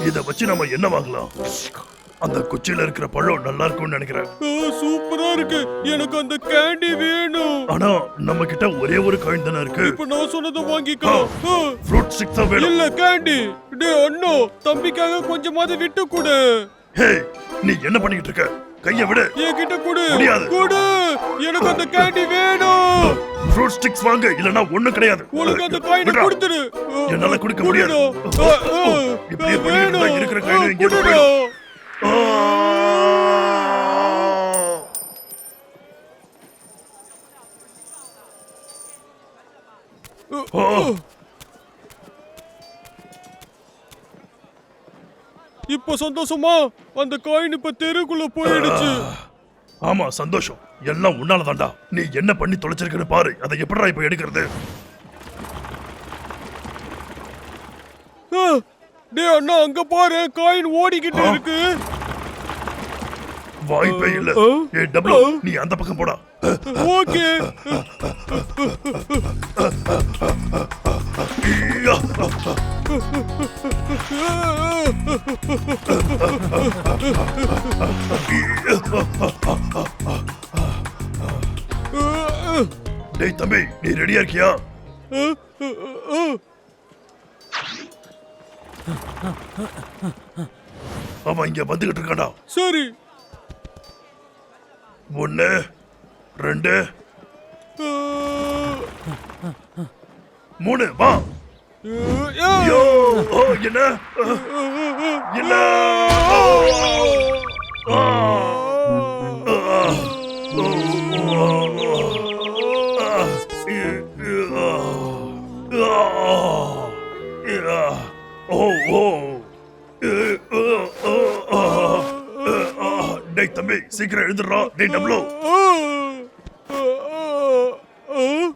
இத வச்சு நம்ம என்ன வாங்கலாம்? அந்த குச்சியில இருக்கிற பழம் நல்லா இருக்கும்னு நினைக்கிறேன். சூப்பரா இருக்கு. எனக்கு அந்த கேண்டி வேணும். ஆனா நம்ம கிட்ட ஒரே ஒரு காயின் தானே இருக்கு. இப்ப நான் சொன்னதை வாங்கிக்கோ. ஃப்ரூட் ஸ்டிக்ஸ் வேணும். இல்ல கேண்டி. டேய் அண்ணா, தம்பிக்காக கொஞ்சமாவது விட்டு கொடு. ஹே, நீ என்ன பண்ணிட்டு இருக்க? கைய விடு. என்கிட்ட கொடு. முடியாது. கொடு. எனக்கு அந்த கேண்டி வேணும். ஃப்ரூட் ஸ்டிக்ஸ் வாங்க, இல்லனா ஒண்ணும் கிடையாது. உங்களுக்கு அந்த காயினை கொடுத்துடு. என்னால கொடுக்க முடியாது. இப்படியே பண்ணிட்டு தான் இருக்கிற காயினை இங்க கொடு. இப்ப சந்தோஷமா? அந்த காயின் இப்ப தெருக்குள்ள போயிடுச்சு. ஆமா சந்தோஷம். எல்லாம் உன்னால தான்டா. நீ என்ன பண்ணி தொலைச்சிருக்கன்னு பாரு. அதை எப்படிடா இப்ப எடுக்கிறது? டேய் அண்ணா, அங்க பாரு, காயின் ஓடிக்கிட்டு இருக்கு. வாய்ப்பே இல்ல. ஏய் டபுள், நீ அந்த பக்கம் போடா. ஓகே. டேய் தம்பி, நீ ரெடியா இருக்கியா? அவன் இங்க வந்துகிட்டு இருக்கான்டா. சரி. 1 2 3 வா. யோ, என்ன? இல்ல. டேய் தம்பி, சீக்கிரம் எழுந்துடுறா. டேய் டபுள்,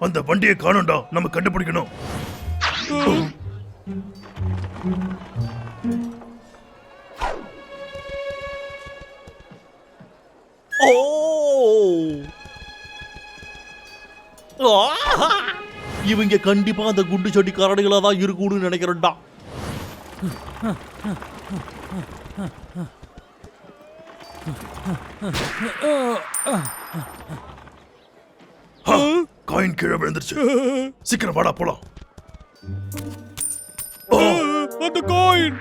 அந்த வண்டியை காணோம்டா. நம்ம கண்டுபிடிக்கணும். இவங்க கண்டிப்பா அந்த குண்டு சட்டி கரடிகளா தான் இருக்கும்னு நினைக்கிறேன்டா. காயின் கீழே விழுந்துருச்சு. சீக்கிரம் வாடா போலாம். அந்த காயின்.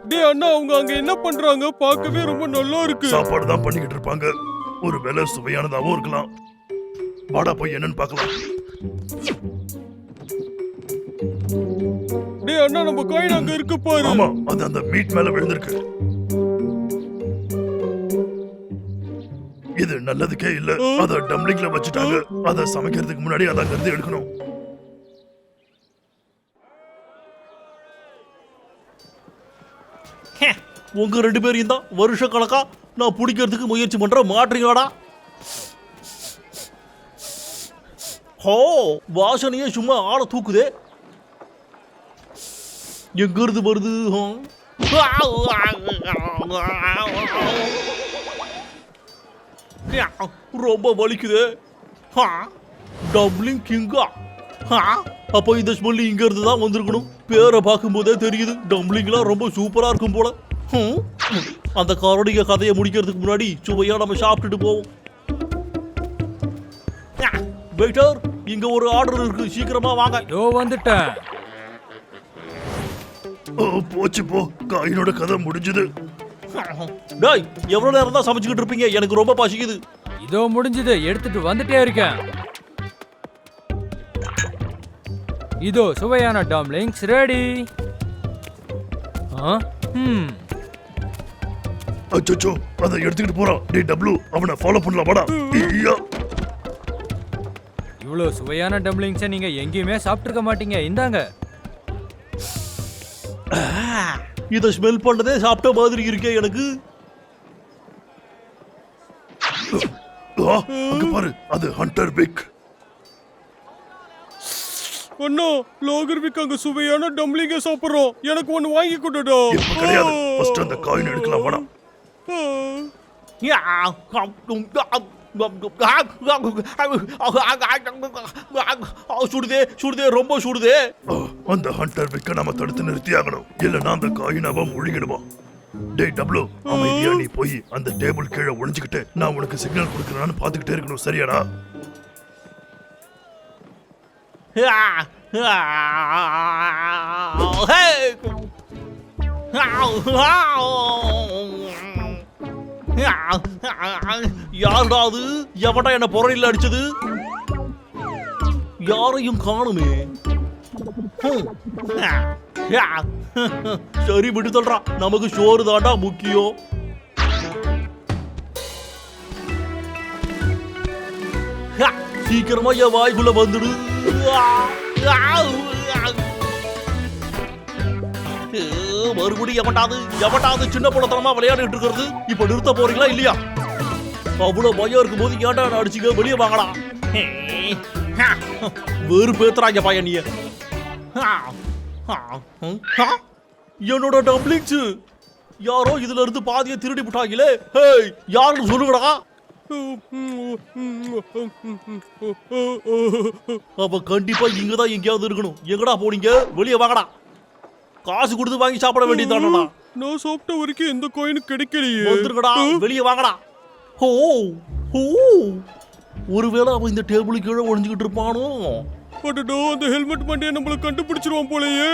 டேய் அண்ணா, அவங்க அங்க என்ன பண்றாங்க? பார்க்கவே ரொம்ப நல்லா இருக்கு. சாப்பாடு தான் பண்ணிக்கிட்டு இருப்பாங்க. ஒரு வேளை சுவையானதாவும் இருக்கலாம். வாடா போய் என்னன்னு பார்க்கலாம். டேய் அண்ணா, நம்ம காயின் அங்க இருக்கு பாரு. ஆமா, அது அந்த மீட் மேல விழுந்திருக்கு. இது நல்லதுக்கே இல்ல. அத டம்ப்ளிங்ல வச்சுட்டாங்க. அத சமைக்கிறதுக்கு முன்னாடி அத அங்க இருந்து எடுக்கணும். உங்க 2 பேரையும் தான் வருஷ கணக்கா நான் பிடிக்கிறதுக்கு முயற்சி பண்ற மாட்டீங்களாடா. ஹோ, வாசனையே சும்மா ஆளை தூக்குதே. எங்க இருந்து வருது? ரொம்ப வலிக்குதே. டப்ளிங் கிங்கா? அப்போ இந்த ஸ்மெல் இங்க இருந்து தான் வந்திருக்கணும். பேரை பார்க்கும் போதே தெரியுது. டம்ப்ளிங்லாம் ரொம்ப சூப்பரா இருக்கும் போல. அந்த கரடிக கதையை முடிக்கிறதுக்கு முன்னாடி சுவையா நம்ம சாப்பிட்டுட்டு போவோம். வெயிட்டர், இங்க ஒரு ஆர்டர் இருக்கு, சீக்கிரமா வாங்க. இதோ வந்துட்டேன். போச்சு போ, காயினோட கதை முடிஞ்சது. டேய், எவ்வளவு நேரம் தான் சமைச்சுக்கிட்டு இருப்பீங்க? எனக்கு ரொம்ப பசிக்குது. இதோ முடிஞ்சது, எடுத்துட்டு வந்துட்டே இருக்கேன். இதோ சுவையான டம்ப்ளிங்ஸ் ரெடி. அச்சோ, அதை எடுத்துக்கிட்டு போறான். டேய் டப்ளு, அவனை ஃபாலோ பண்ணலாம் வாடா. இவ்வளோ சுவையான டம்ப்ளிங்ஸை நீங்க எங்கேயுமே சாப்பிட்டுருக்க மாட்டீங்க. இந்தாங்க. இதை ஸ்மெல் பண்ணதே சாப்பிட்ட மாதிரி இருக்கே எனக்கு. அங்க பாரு, அது ஹண்டர் பிக். அண்ணா லாகர்விக் அங்க சுவையான டம்ப்ளிங்க சாப்பிடுறோம். எனக்கு ஒன்னு வாங்கி கொடுடா. இப்ப கிடையாது. ஃபர்ஸ்ட் அந்த காயின் எடுக்கலாம் வாடா. சுடுதே சுடுதே ரொம்ப சுடுதே. அந்த ஹண்டர் விக்க நாம தடுத்து நிறுத்தியாகணும். இல்லன்னா அந்த காயின் அவன் முழுகிடுவான். டேய் டப்ளு, அமைதியா நீ போய் அந்த டேபிள் கீழே ஒளிஞ்சுக்கிட்டு நான் உனக்கு சிக்னல் கொடுக்கறான்னு பாத்துக்கிட்டே இருக்கணும். சரியாடா? யாருடா அது? எவன்டா என்ன பொறையில அடிச்சது? யாரையும் காணுமே. சரி விட்டு சொல்றா, நமக்கு சோறு தாண்டா முக்கியம். சீக்கிரமா என் வாய்க்குள்ள வந்துடு. மறுபடியும் எவட்டாவது சின்ன புலத்தனமா விளையாடிட்டு இருக்கிறது. இப்ப நிறுத்த போறீங்களா இல்லையா? அவ்வளவு பயம் இருக்கும் போது ஏன்டா அடிச்சுக்க? வெளியே வாங்கடா. வேறு பேத்துறாங்க பையனிய. என்னோட டம்ப்ளிங்ஸ் யாரோ இதுல இருந்து பாதியை திருடி விட்டாங்களே. யாருன்னு சொல்லுங்கடா. அப்ப கண்டிப்பா இங்கதான் எங்கேயாவது இருக்கணும். எங்கடா போனீங்க? வெளியே வாங்கடா. காசு கொடுத்து வாங்கி சாப்பிட வேண்டியதானடா. நான் சாப்பிட்ட வரைக்கும் எந்த காயினும் கிடைக்கலையே. வந்துருங்கடா, வெளியே வாங்கடா. ஓ ஓ, ஒருவேளை அவன் இந்த டேபிளுக்கு கீழே ஒளிஞ்சுக்கிட்டு இருப்பானோ? அடடோ, அந்த ஹெல்மெட் மண்டையை நம்மள கண்டுபிடிச்சிருவான் போலயே.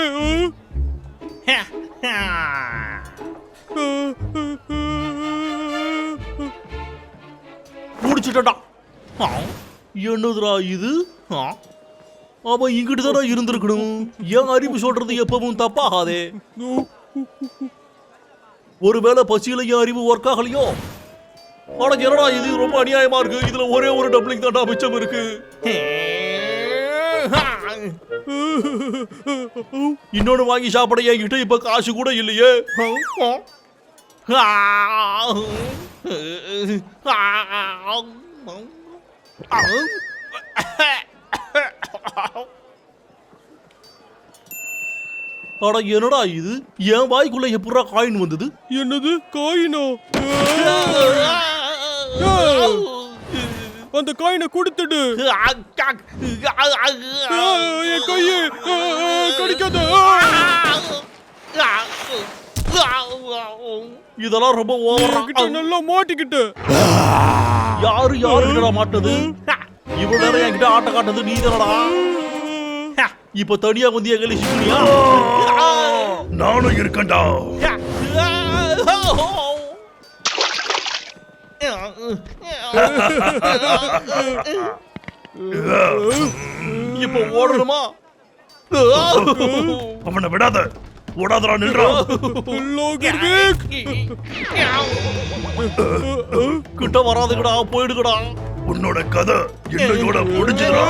முடிச்சுட்டா. என்னதுடா இது? அவன் இங்கிட்டு தானே இருந்திருக்கணும். என் அறிவு சொல்றது எப்பவும் தப்பாகாதே. ஒருவேளை பசியில என் அறிவு ஒர்க் ஆகலையோ? ஆனா என்னடா இது ரொம்ப அநியாயமா இருக்கு. இதுல ஒரே ஒரு டம்ப்ளிங் தாண்டா மிச்சம் இருக்கு. இன்னொன்னு வாங்கி சாப்பிட என்கிட்ட இப்ப காசு கூட இல்லையே. அட என்னடா இது? என் வாய்க்குள்ள எப்படா காயின் வந்தது? என்னது காயினோ? அந்த காயினை கொடுத்துடு. என் கையை கடிக்காத. இதெல்லாம் ரொம்ப ஓவரா. நல்லா மாட்டிக்கிட்டு. யாரு மாட்டது? இவ்வளவு நேரம் என்கிட்ட ஆட்ட காட்டது நீ தானடா. இப்ப தனியா வந்து எங்களை சிக்கினியா? நானும் இருக்கேன்டா. இப்ப ஓடணுமா? அவனை விடாத. ஓடாதடா, நின்றா. கிட்ட வராதுங்கடா, போயிடுங்கடா. உன்னோட கதை என்னோட முடிஞ்சுடா.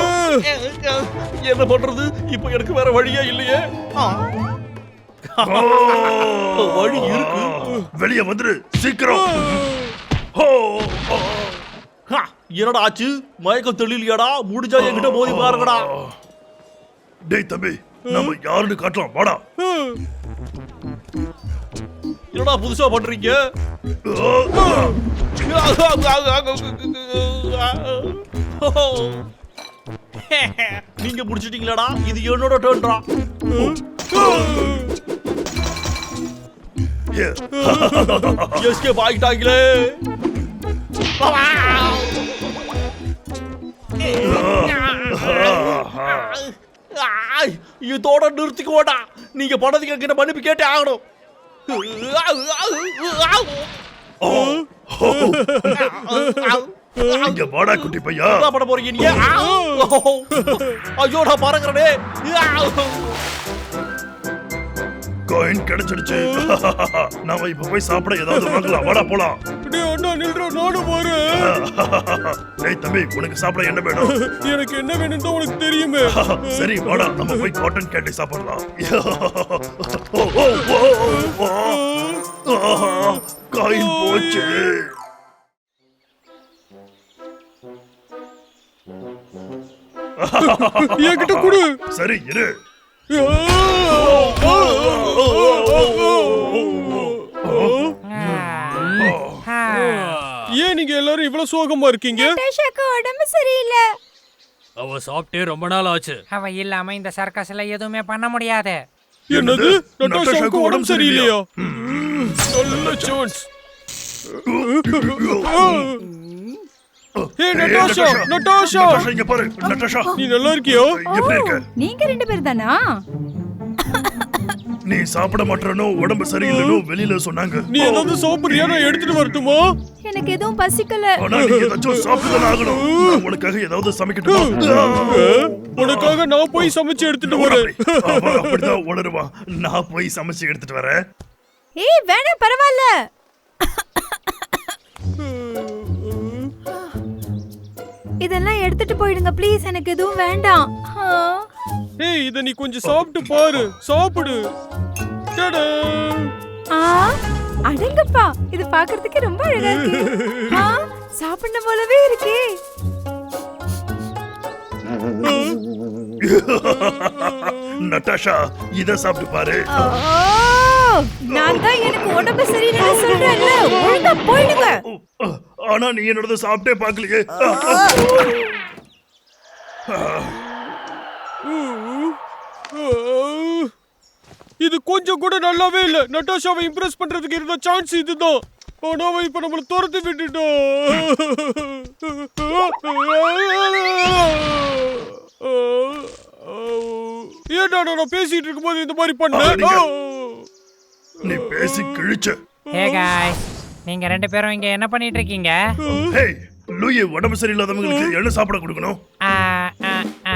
என்ன பண்றது? இப்ப எனக்கு வேற வழியே இல்லையே. வழி இருக்கு. வெளியே வந்துரு சீக்கிரம். என்னடா ஆச்சு? மயக்கம் தெளியலையாடா? முடிஞ்சா என்கிட்ட மோதி பாருங்கடா. டேய் தம்பி, நம்ம யாருன்னு காட்டலாம் வாடா. என்னடா புதுசா பண்றீங்க? நீங்க முடிச்சிட்டீங்களாடா? இது என்னோட டர்ன்டா. எஸ்கேப் ஆகிட்டாங்களே. இதோட நிறுத்திக்கோடா. நீங்க பணத்துக்கு கிட்ட மன்னிப்பு கேட்டே ஆகணும். இங்க வாடா குட்டி பையா. என்ன பண்ண போறீங்க நீங்க? ஐயோ நான் பறக்குறேனே. காயின் கிடைச்சிடுச்சு. நாம இப்ப போய் சாப்பிட ஏதாவது வாங்கலாம். வாடா போலாம். டேய் அண்ணா நில்றா, நானும் வரேன். டேய் தம்பி, உனக்கு சாப்பிட என்ன வேணும்? எனக்கு என்ன வேணும்னு உனக்கு தெரியுமே. சரி வாடா, நம்ம போய் காட்டன் கேண்டி சாப்பிடலாம். காயின் போச்சு. என்கிட்ட கொடு. சரி இரு. ஏன் நீங்க எல்லாரும் இவ்வளவு சோகமா இருக்கீங்க? நட்டாஷாக்கு உடம்பு சரியில்லை. அவ சாப்பிட்டே ரொம்ப நாள் ஆச்சு. அவ இல்லாம இந்த சர்க்கஸ்ல எதுவுமே பண்ண முடியாது. என்னது? நட்டாஷாக்கு உடம்பு சரியில்லையா? நல்ல சான்ஸ். ஹே நட்டாஷா, நட்டாஷா, நட்டாஷா இங்க பாரு. நட்டாஷா நீ நல்லா இருக்கியா? எப்படி இருக்க? நீங்க 2 பேர் தானா? நீ சாப்பிட மாட்டேனோ உடம்பு சரியில்லைனோ வெளியில சொன்னாங்க. நீ ஏதாவது சாப்பிடுறியா? நான் எடுத்துட்டு வரட்டுமா? எனக்கு எதுவும் பசிக்கல. ஆனா நீ ஏதாச்சும் சாப்பிட்டுதான் ஆகணும். நான் உனக்காக ஏதாவது சமைக்கட்டுமா? உனக்காக நான் போய் சமைச்சு எடுத்துட்டு வரேன். அவன் அப்படிதான் உளருவான். நான் போய் சமைச்சு எடுத்துட்டு வரேன். ஏய் வேணாம் பரவாயில்ல. இதெல்லாம் எடுத்துட்டு போயிடுங்க ப்ளீஸ். எனக்கு எதுவும் வேண்டாம். ஏய் இத நீ கொஞ்சம் சாப்பிட்டு பாரு. சாப்பிடு. டடா. அடங்கப்பா, இது பார்க்கிறதுக்கு ரொம்ப அழகா இருக்கு. சாப்பிடணும் போலவே இருக்கே. நட்டாஷா இத சாப்பிட்டு பாரு. நான் தான் எனக்கு உடம்பு சரியில்லைன்னு சொல்றேன்ல. ஒழுங்கா போயிடுங்க. ஆனா நீ என்னோட சாப்பிட்டே பார்க்கலையே. இது கொஞ்சம் கூட நல்லாவே இல்ல. நட்டாஷாவை இம்ப்ரெஸ் பண்றதுக்கு இருந்த சான்ஸ் இதுதான். ஆனா அவ இப்ப நம்மள துரத்தி விட்டுட்டா. ஏன்டா நான் பேசிட்டு இருக்கும்போது இந்த மாதிரி பண்ண? நீ பேசி கிழிச்ச. ஹே गाइस, நீங்க 2 பேரும் இங்க என்ன பண்ணிட்டு இருக்கீங்க? ஹேய் லூயி, உடம்பு சரியில்லாதவங்களுக்கு என்ன சாப்பிட கொடுக்கணும்? ஆ ஆ ஆ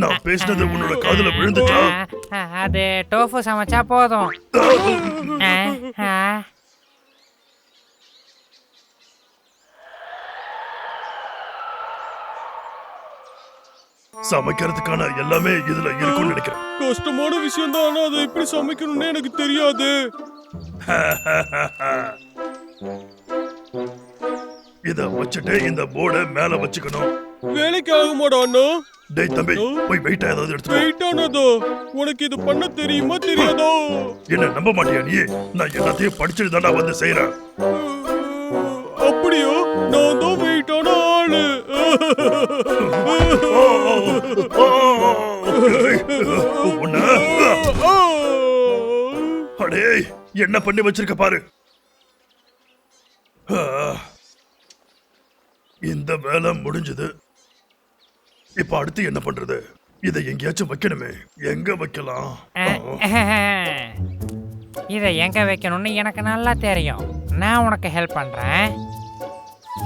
நான் பேசினது உன்னோட காதுல விழுந்துச்சா? அது டோஃபு சமைச்சா போதும். சமைக்கிறதுக்கான எல்லாமே இதுல இருக்கும்னு நினைக்கிறேன். கஷ்டமான விஷயம் தான். ஆனா அதை எப்படி சமைக்கணும்னு எனக்கு தெரியாது. இத வச்சுட்டு இந்த போர்டை மேல வச்சுக்கணும். வேலைக்கு ஆகுமாடா அண்ணா? டேய் தம்பி, போய் வெயிட்டா ஏதாவது எடுத்து வா. வெயிட் ஆனதோ? உனக்கு இது பண்ண தெரியுமா தெரியாதோ? என்ன நம்ப மாட்டியா நீ? நான் எல்லாத்தையும் படிச்சுட்டு தாண்டா வந்து செய்யறேன். அப்படியோ? நான் தான் வெயிட் ஆன ஆளு. அடே என்ன பண்ணி வச்சிருக்க பாரு. இந்த வேலை முடிஞ்சது. இப்ப அடுத்து என்ன பண்றது? இதை எங்கேயாச்சும் வைக்கணுமே. எங்க வைக்கலாம்? இதை எங்க வைக்கணும்னு எனக்கு நல்லா தெரியும். நான் உனக்கு ஹெல்ப் பண்றேன்.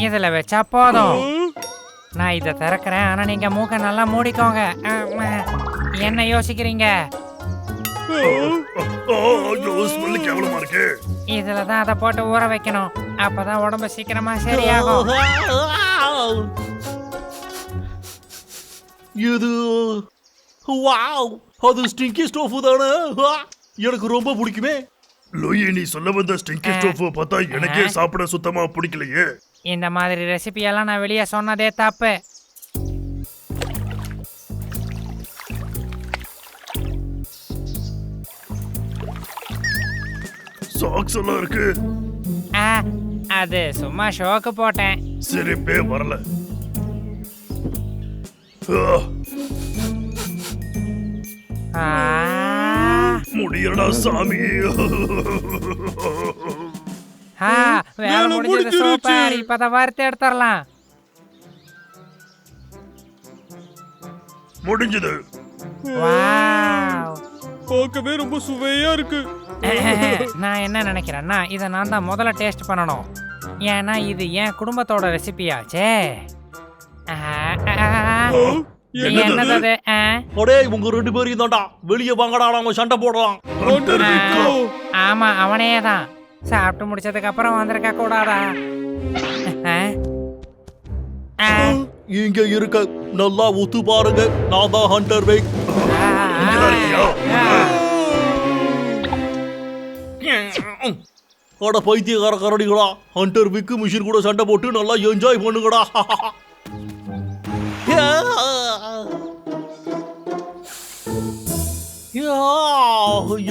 இதுல வச்சா போதும். நான் இதை திறக்கிறேன். ஆனா நீங்க மூக்க நல்லா மூடிக்கோங்க. என்ன யோசிக்கிறீங்க? கேவலமா இருக்கு. இதுல தான் அதை போட்டு ஊற வைக்கணும். அப்பதான் உடம்பு சீக்கிரமா சரியாகும். இது வாவ், அது ஸ்டிங்கி ஸ்டோஃப் தானே? எனக்கு ரொம்ப பிடிக்குமே. லூயி, நீ சொல்ல வந்த ஸ்டிங்கி ஸ்டோஃப் பார்த்தா எனக்கே சாப்பிட சுத்தமா பிடிக்கலையே. இந்த மாதிரி ரெசிபி எல்லாம் நான் வெளியே சொன்னதே தப்பு. சாக்ஸ் எல்லாம் இருக்கு. அது சும்மா ஷோக்கு போட்டேன். சிரிப்பே வரல. முடியலடா சாமி. வேலை முடிஞ்சது. சூப்பர். இப்பதான் வறுத்து எடுத்துடலாம். முடிஞ்சது. பார்க்கவே ரொம்ப சுவையா இருக்கு. நான் என்ன நினைக்கிறேன்னா, இதை நான் தான் முதல்ல டேஸ்ட் பண்ணணும். ஏன்னா இது என் குடும்பத்தோட ரெசிபியாச்சே. என்னது அது? அடே உங்க 2 பேரையும் தான்டா. வெளியே வாங்கடா, நாம சண்டை போடலாம். ஆமா, அவனே தான். சாப்பிட்டு முடிச்சதுக்கு அப்புறம் வந்திருக்க கூடாதா? இங்க இருக்க நல்லா ஒத்து பாருங்க. நான் தான் ஹண்டர் வேக். அட பைத்தியக்கார கரடிகளா, ஹண்டர் விக்கு மிஷின் கூட சண்டை போட்டு நல்லா என்ஜாய் பண்ணுங்கடா.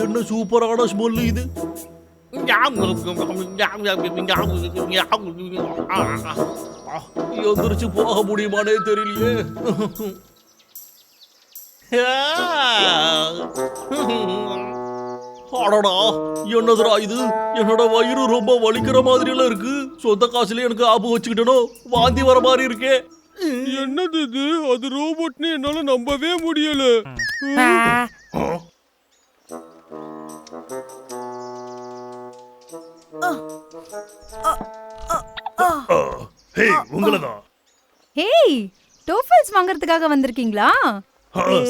என்ன சூப்பரான ஸ்மெல் இது. எந்திரிச்சு போக முடியுமானே தெரியலையே. அடடா, என்னதுடா இது? என்னோட வயிறு ரொம்ப வலிக்கிற மாதிரி எல்லாம் இருக்கு. சொந்த காசுல எனக்கு ஆப்பு வச்சுக்கிட்டனோ, வாந்தி வர மாதிரி இருக்கே. என்னது இது? அது ரோபோட்னு என்னால நம்பவே முடியல. ஹே, உங்களதான். ஹேய், டோஃபல்ஸ் வாங்குறதுக்காக வந்திருக்கீங்களா?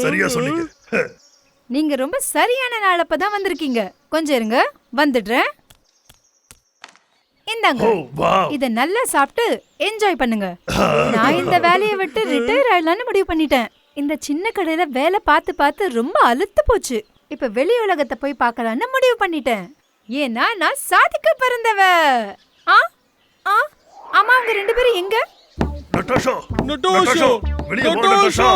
சரியா சொன்னீங்க. நீங்க ரொம்ப சரியான நாளப்ப தான் வந்திருக்கீங்க. கொஞ்சம் இருங்க, வந்துடுறேன். இந்தாங்க, ஓ வாவ். இத நல்லா சாப்பிட்டு என்ஜாய் பண்ணுங்க. நான் இந்த வேலையை விட்டு ரிட்டையர் ஆயிடலாம்னு முடிவு பண்ணிட்டேன். இந்த சின்ன கடையில வேலை பார்த்து பார்த்து ரொம்ப அலுத்து போச்சு. இப்ப வெளி உலகத்தை போய் பார்க்கலாம்னு முடிவு பண்ணிட்டேன். ஏன்னா நான் சாதிக்க பிறந்தவ. ஆ ஆ ஆமா, அவங்க ரெண்டு பேரும் எங்க? நட்டாஷா, நட்டாஷா, வெளிய வா நட்டாஷா,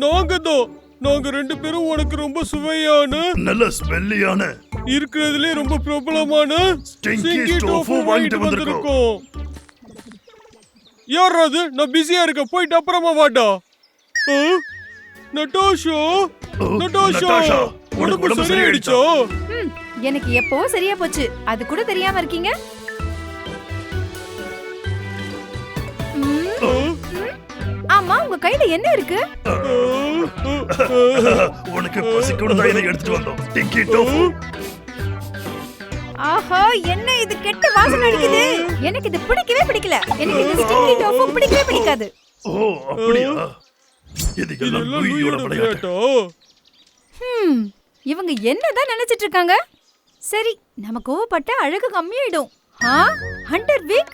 நட்டாஷா. நாங்க ரெண்டு பேரும் உனக்கு ரொம்ப சுவையான, நல்ல ஸ்மெல்லியான, இருக்கிறதுலே ரொம்ப பிரபலமான Stinky Stinky tofu tofu வாங்கிட்டு வந்திருக்கோம். யார் அது? நான் பிஸியா இருக்கேன், போயிட்டு அப்புறமா வாடா. நட்டாஷா, நட்டாஷா, நட்டாஷா, உனக்கு சரியாயிடுச்சா? எனக்கு எப்போ சரியா போச்சு, அது கூட தெரியாம இருக்கீங்க. ஆமா, உங்க கையில என்ன இருக்கு? உனக்கு பசிக்குன்னு தான் இதை எடுத்துட்டு வந்தோம். டிங்கி டோஃபு. ஆஹா, என்ன இது கெட்ட வாசனை அடிக்குது. எனக்கு இது பிடிக்கவே பிடிக்கல. எனக்கு இந்த ஸ்டிக்கி டோஃபு பிடிக்கவே பிடிக்காது. ஓ அப்படியா? இது எல்லாம் லூயியோட விளையாட்டு. இவங்க என்னதான் நினைச்சிட்டு இருக்காங்க? சரி, நம்ம கோவப்பட்ட அழகு கம்மியாயிடும். Hunter week.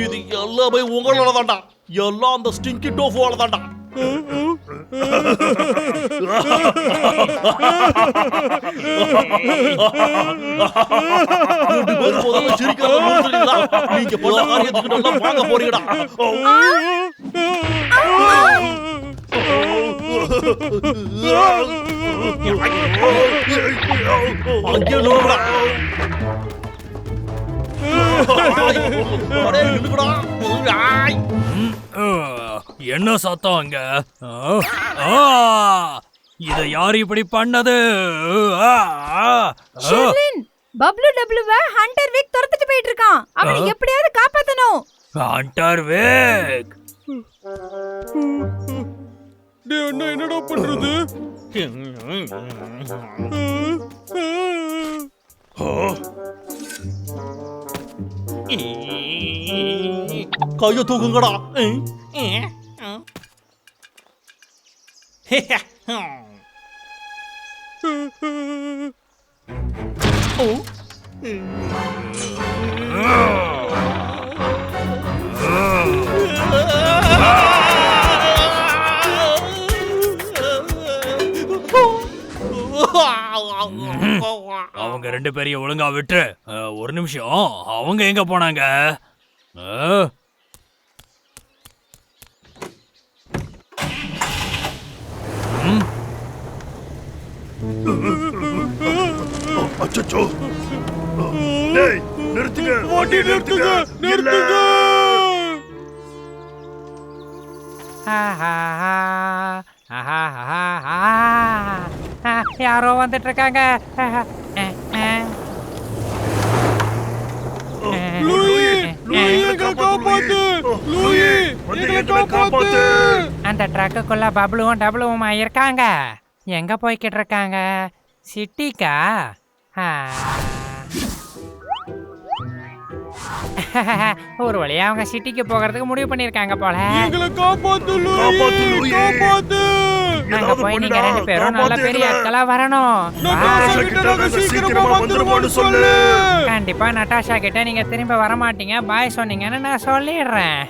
இது எல்லாமே உங்களால தான்டா. எல்லாம் அந்த ஸ்டிங்கி டோஃபுவால தான்டா. நீங்க பண்ண காரியத்துக்கு நல்லா வாங்க போறீங்கடா. அங்கே நோடா. என்ன சத்தம் அங்க? இத யார் இப்படி பண்ணது? ஷெர்லின், பப்ளு டப்ளுவ ஹண்டர் வீக் துரத்திட்டு போயிட்டு இருக்கான். அவனை எப்படியாவது காப்பாத்தணும். ஹண்டர் வேக். டேய் அண்ணா, என்னடா பண்றது? கைய தூக்குங்கடா. அவங்க ரெண்டு பேரையும் ஒழுங்கா விட்டு. ஒரு நிமிஷம், அவங்க எங்க போனாங்க? அச்சச்சோ. டேய் நிறுத்துங்க, வண்டி நிறுத்துங்க, நிறுத்துங்க. யாரோ வந்துட்டு இருக்காங்க. லூயி, லூயி, எங்களை காப்பாத்து. லூயி, எங்களை காப்பாத்து. அந்த ட்ரக்குக்குள்ள பப்ளுவும் டபுளுவுமா இருக்காங்க. எங்க போய்கிட்டு இருக்காங்க? சிட்டிக்கா? ஒரு வழியா அவங்க சிட்டிக்கு போகிறதுக்கு முடிவு பண்ணிருக்காங்க போல. எங்களை காப்பாத்து காப்பாத்து, லூயி, லூயி. காப்பாத்து. அங்க போய் நீங்க ரெண்டு பேரும் நல்ல பெரிய ஆட்களா வரணும். Natasha Bye. கிட்ட நாங்க சீக்கிரமா வந்துருவோம்னு சொல்லு. கண்டிப்பா நட்டாஷா கிட்ட நீங்க திரும்ப வர மாட்டீங்க, பாய் சொன்னீங்கன்னு நான் சொல்லிடுறேன்.